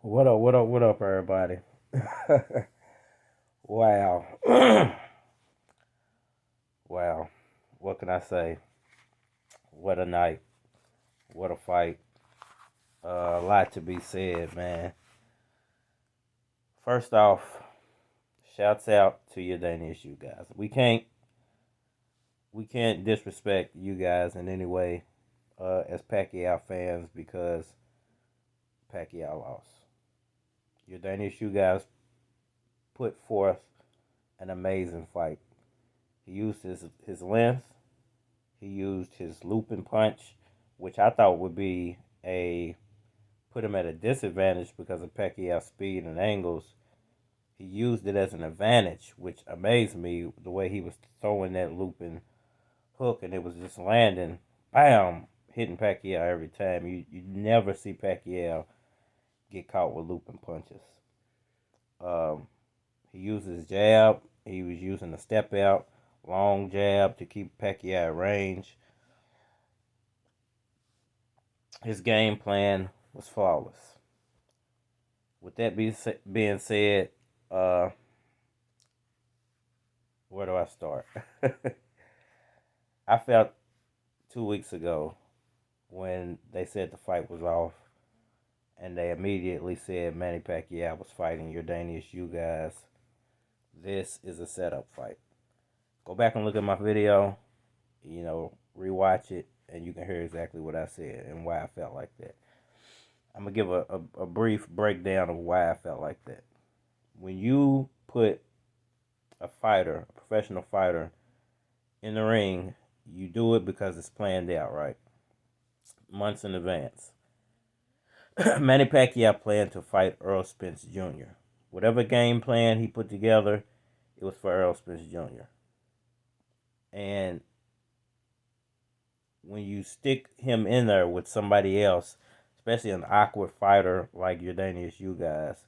What up, what up, what up, everybody? Wow. Wow. What can I say? What a night. What a fight. A lot to be said, man. First off, shouts out to Yordenis Ugas. We can't disrespect you guys in any way as Pacquiao fans because Pacquiao lost. Yordenis Ugas put forth an amazing fight. He used his length. He used his looping punch, which I thought would be a put him at a disadvantage because of Pacquiao's speed and angles. He used it as an advantage, which amazed me the way he was throwing that looping hook and it was just landing, bam, hitting Pacquiao every time. You never see Pacquiao get caught with looping punches. Um, he used his jab. He was using the step out, long jab to keep Pacquiao at range. His game plan was flawless. With that being said, uh, where do I start? I felt 2 weeks ago when they said the fight was off, and they immediately said Manny Pacquiao was fighting Yordenis Ugas. This is a setup fight. Go back and look at my video, rewatch it, and you can hear exactly what I said and why I felt like that. I'm going to give a brief breakdown of why I felt like that. When you put a professional fighter, in the ring, you do it because it's planned out, right? Months in advance. Manny Pacquiao planned to fight Earl Spence Jr. Whatever game plan he put together, it was for Earl Spence Jr. And when you stick him in there with somebody else, especially an awkward fighter like Yordenis Ugas,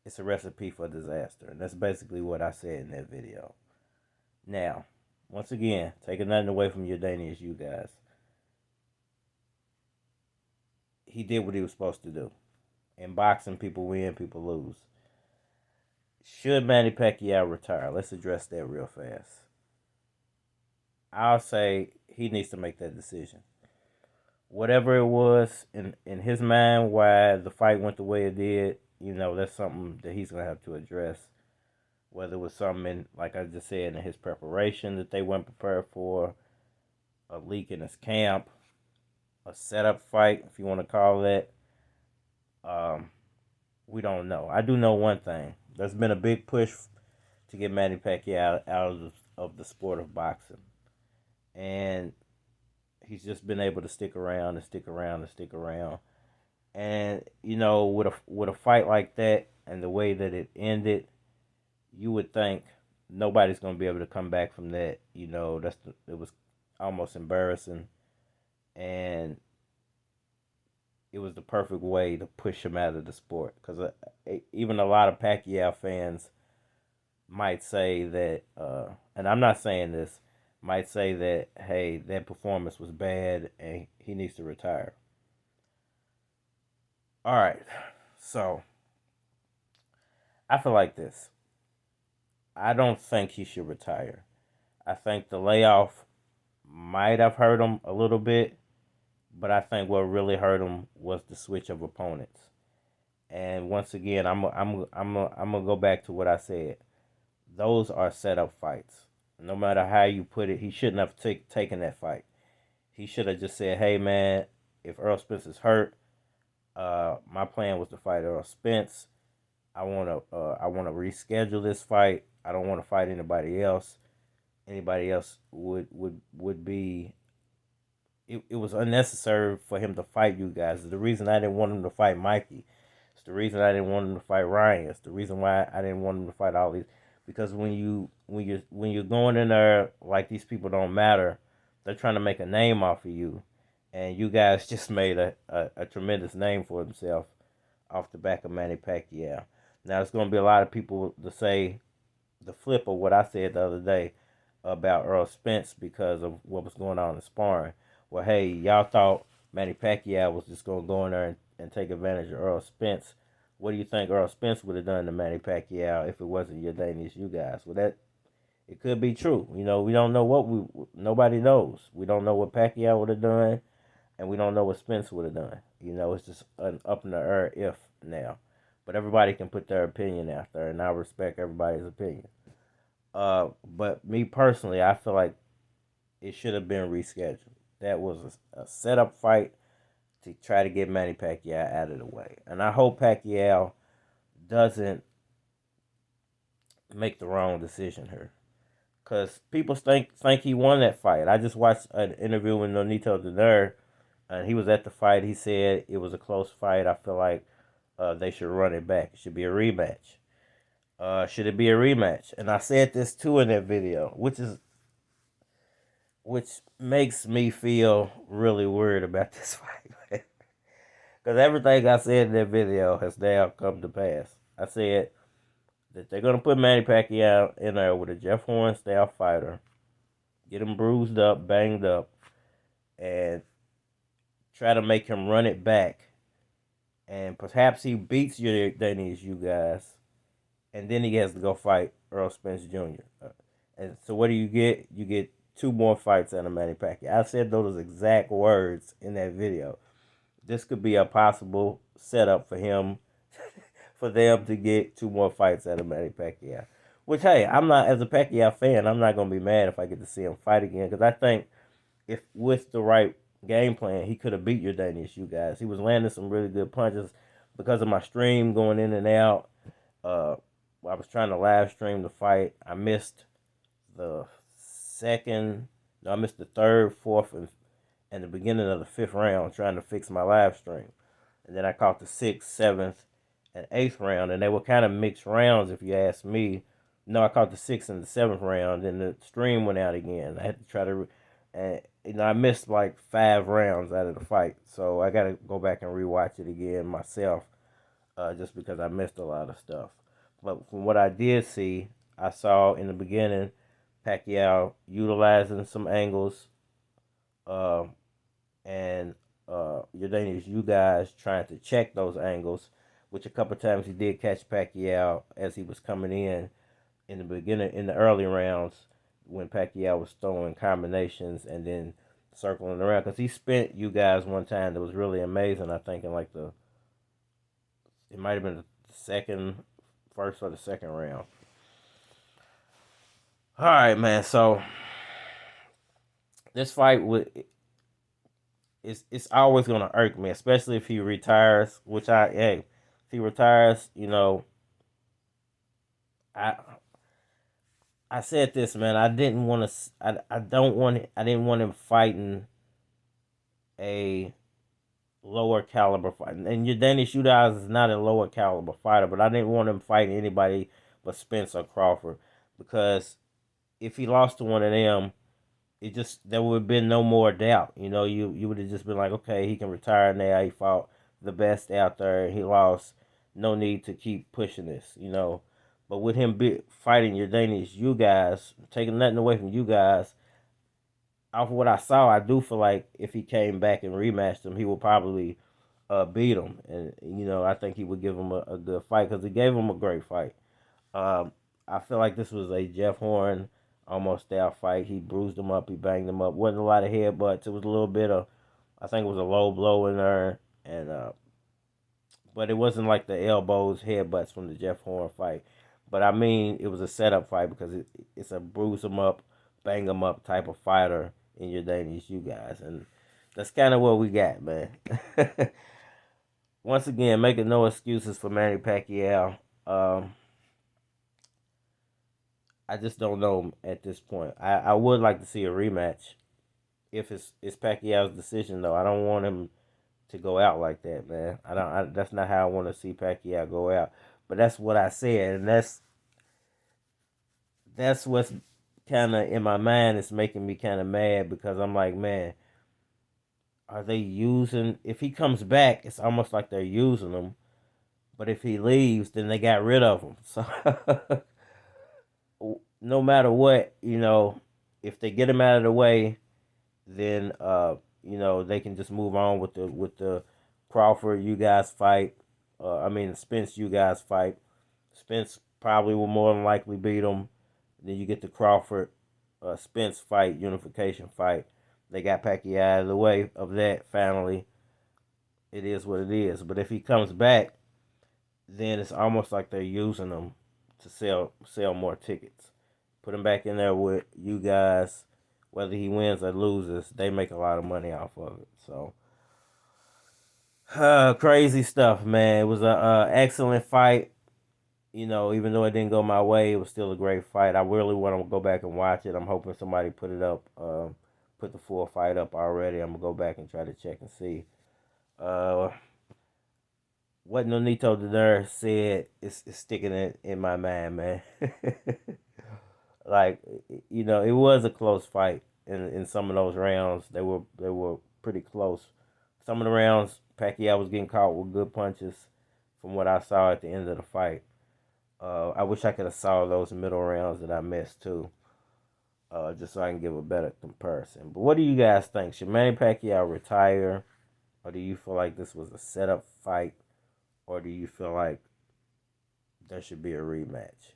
it's a recipe for disaster. And that's basically what I said in that video. Now, once again, taking nothing away from Yordenis Ugas, he did what he was supposed to do. In boxing, people win, people lose. Should Manny Pacquiao retire? Let's address that real fast. I'll say he needs to make that decision. Whatever it was in his mind why the fight went the way it did, that's something that he's going to have to address. Whether it was something, like I just said, in his preparation that they weren't prepared for, a leak in his camp, a setup fight, if you want to call that. We don't know. I do know one thing. There's been a big push to get Manny Pacquiao out of the sport of boxing. And he's just been able to stick around and stick around and stick around. And with a fight like that and the way that it ended, you would think nobody's going to be able to come back from that. It was almost embarrassing, and it was the perfect way to push him out of the sport. Because even a lot of Pacquiao fans might say that, and I'm not saying this, might say that, hey, that performance was bad and he needs to retire. All right, so I feel like this. I don't think he should retire. I think the layoff might have hurt him a little bit, but I think what really hurt him was the switch of opponents. And once again, I'm gonna go back to what I said. Those are setup fights. No matter how you put it, he shouldn't have taken that fight. He should have just said, "Hey man, if Earl Spence is hurt, my plan was to fight Earl Spence. I wanna reschedule this fight. I don't want to fight anybody else. Anybody else would be. It was unnecessary for him to fight you guys. It's the reason I didn't want him to fight Mikey. It's the reason I didn't want him to fight Ryan. It's the reason why I didn't want him to fight all these. Because when you're going in there like these people don't matter, they're trying to make a name off of you, and you guys just made a tremendous name for himself off the back of Manny Pacquiao. Now it's going to be a lot of people to say the flip of what I said the other day about Earl Spence because of what was going on in sparring. Well, hey, y'all thought Manny Pacquiao was just going to go in there and take advantage of Earl Spence. what do you think Earl Spence would have done to Manny Pacquiao if it wasn't Yordenis Ugas? Well, that it could be true. We don't know nobody knows. We don't know what Pacquiao would have done, and we don't know what Spence would have done. It's just an up in the air if now. But everybody can put their opinion out there, and I respect everybody's opinion. But me personally, I feel like it should have been rescheduled. That was a setup fight to try to get Manny Pacquiao out of the way, and I hope Pacquiao doesn't make the wrong decision here. Cause people think he won that fight. I just watched an interview with Nonito Donaire, and he was at the fight. He said it was a close fight. I feel like they should run it back. It should be a rematch. Should it be a rematch? And I said this too in that video, which makes me feel really weird about this fight. Because everything I said in that video has now come to pass. I said that they're gonna put Manny Pacquiao in there with a Jeff Horn style fighter, get him bruised up, banged up, and try to make him run it back. And perhaps he beats you guys, and then he has to go fight Earl Spence Jr. And so what do you get? You get two more fights out of Manny Pacquiao. I said those exact words in that video. This could be a possible setup for him, for them to get two more fights out of Manny Pacquiao. Which, hey, I'm not, as a Pacquiao fan, I'm not going to be mad if I get to see him fight again, because I think if with the right game plan, he could have beat Yordenis Ugas. He was landing some really good punches. Because of my stream going in and out, uh, I was trying to live stream the fight. I missed the second, no, I missed the third, fourth, and the beginning of the fifth round trying to fix my live stream. And then I caught the sixth, seventh, and eighth round, and they were kind of mixed rounds if you ask me. No, I caught the sixth and the seventh round, and the stream went out again. I had to try to, and I missed like 5 rounds out of the fight, so I got to go back and rewatch it again myself, just because I missed a lot of stuff. But from what I did see, I saw in the beginning Pacquiao utilizing some angles, uh, and Yordenis Ugas trying to check those angles, which a couple times he did catch Pacquiao as he was coming in the beginning, in the early rounds, when Pacquiao was throwing combinations and then circling around. Because he spent Ugas one time that was really amazing, I think, in like it might have been the first or the second round. All right, man. So this fight would it's always gonna irk me, especially if he retires. Which if he retires, I I said this, man. I didn't want to. I don't want. I didn't want him fighting a lower caliber fight. And Yordenis Ugas is not a lower caliber fighter, but I didn't want him fighting anybody but Spence or Crawford, because if he lost to one of them, it just there would have been no more doubt. You would have just been like, okay, he can retire now. He fought the best out there. He lost. No need to keep pushing this. But with him fighting Yordenis Ugas, taking nothing away from you guys, off of what I saw, I do feel like if he came back and rematched him, he would probably beat him. And I think he would give him a good fight, because he gave him a great fight. Um, I feel like this was a Jeff Horn almost style fight. He bruised him up, he banged him up. Wasn't a lot of headbutts. It was a little bit of, I think it was a low blow in there, and but it wasn't like the elbows, headbutts from the Jeff Horn fight. But I mean, it was a setup fight, because it's a bruise him up, bang him up type of fighter in Yordenis Ugas, and that's kind of what we got, man. Once again, making no excuses for Manny Pacquiao. I just don't know at this point. I would like to see a rematch if it's Pacquiao's decision, though. I don't want him to go out like that, man. I don't. That's not how I want to see Pacquiao go out. But that's what I said, and that's what's kind of in my mind. It's making me kind of mad, because I'm like, man, are they using? If he comes back, it's almost like they're using him. But if he leaves, then they got rid of him. So no matter what, if they get him out of the way, then they can just move on with the Crawford you guys fight. Spence Ugas fight. Spence probably will more than likely beat him. Then you get the Crawford Spence fight, unification fight. They got Pacquiao out of the way of that finally. It is what it is. But if he comes back, then it's almost like they're using him to sell more tickets. Put him back in there with you guys. Whether he wins or loses, they make a lot of money off of it. So crazy stuff, man. It was a excellent fight. Even though it didn't go my way, it was still a great fight. I really want to go back and watch it. I'm hoping somebody put it up, put the full fight up already. I'm gonna go back and try to check and see. Uh, what Nonito Donaire said is sticking in my mind, man. Like, it was a close fight in some of those rounds. They were pretty close. Some of the rounds, Pacquiao was getting caught with good punches, from what I saw at the end of the fight. I wish I could have saw those middle rounds that I missed too, just so I can give a better comparison. But what do you guys think? Should Manny Pacquiao retire, or do you feel like this was a setup fight, or do you feel like there should be a rematch?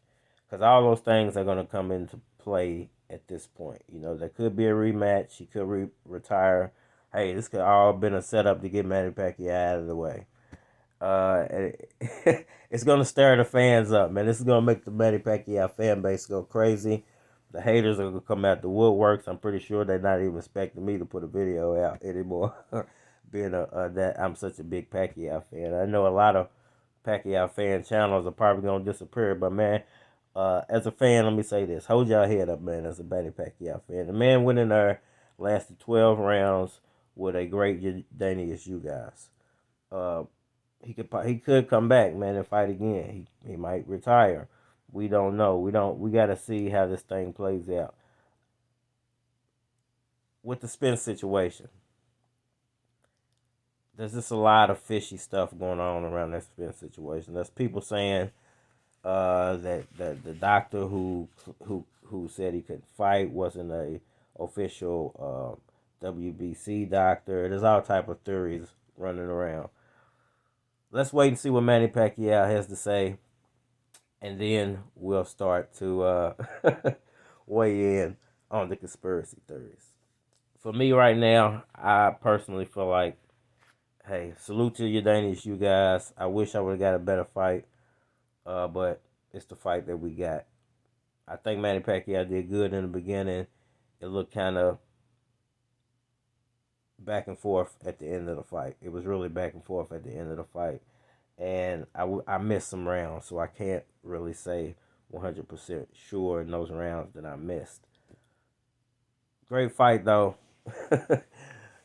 Because all those things are going to come into play at this point. There could be a rematch. He could retire. Hey, this could all been a setup to get Manny Pacquiao out of the way. Uh, it's gonna stir the fans up, man. This is gonna make the Manny Pacquiao fan base go crazy. The haters are gonna come out the woodworks. I'm pretty sure they're not even expecting me to put a video out anymore, being that I'm such a big Pacquiao fan. I know a lot of Pacquiao fan channels are probably gonna disappear, but man, as a fan, let me say this: hold y'all head up, man. As a Manny Pacquiao fan, the man went in there, lasted 12 rounds with a great Yordenis Ugas. Uh, he could come back, man, and fight again. He might retire. We don't know. We got to see how this thing plays out with the Spence situation. There's just a lot of fishy stuff going on around that Spence situation. There's people saying that the doctor who said he couldn't fight wasn't a official WBC doctor. There's all type of theories running around. Let's wait and see what Manny Pacquiao has to say, and then we'll start to weigh in on the conspiracy theories. For me right now, I personally feel like, hey, salute to your Danish, you guys. I wish I would have got a better fight, but it's the fight that we got. I think Manny Pacquiao did good in the beginning. It looked kind of back and forth at the end of the fight. It was really back and forth at the end of the fight. And I missed some rounds, so I can't really say 100% sure in those rounds that I missed. Great fight, though.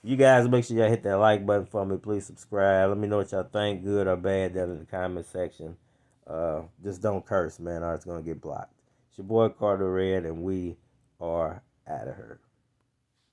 You guys make sure y'all hit that like button for me. Please subscribe. Let me know what y'all think, good or bad, down in the comment section. Just don't curse, man, or it's going to get blocked. It's your boy Carter Red, and we are out of here.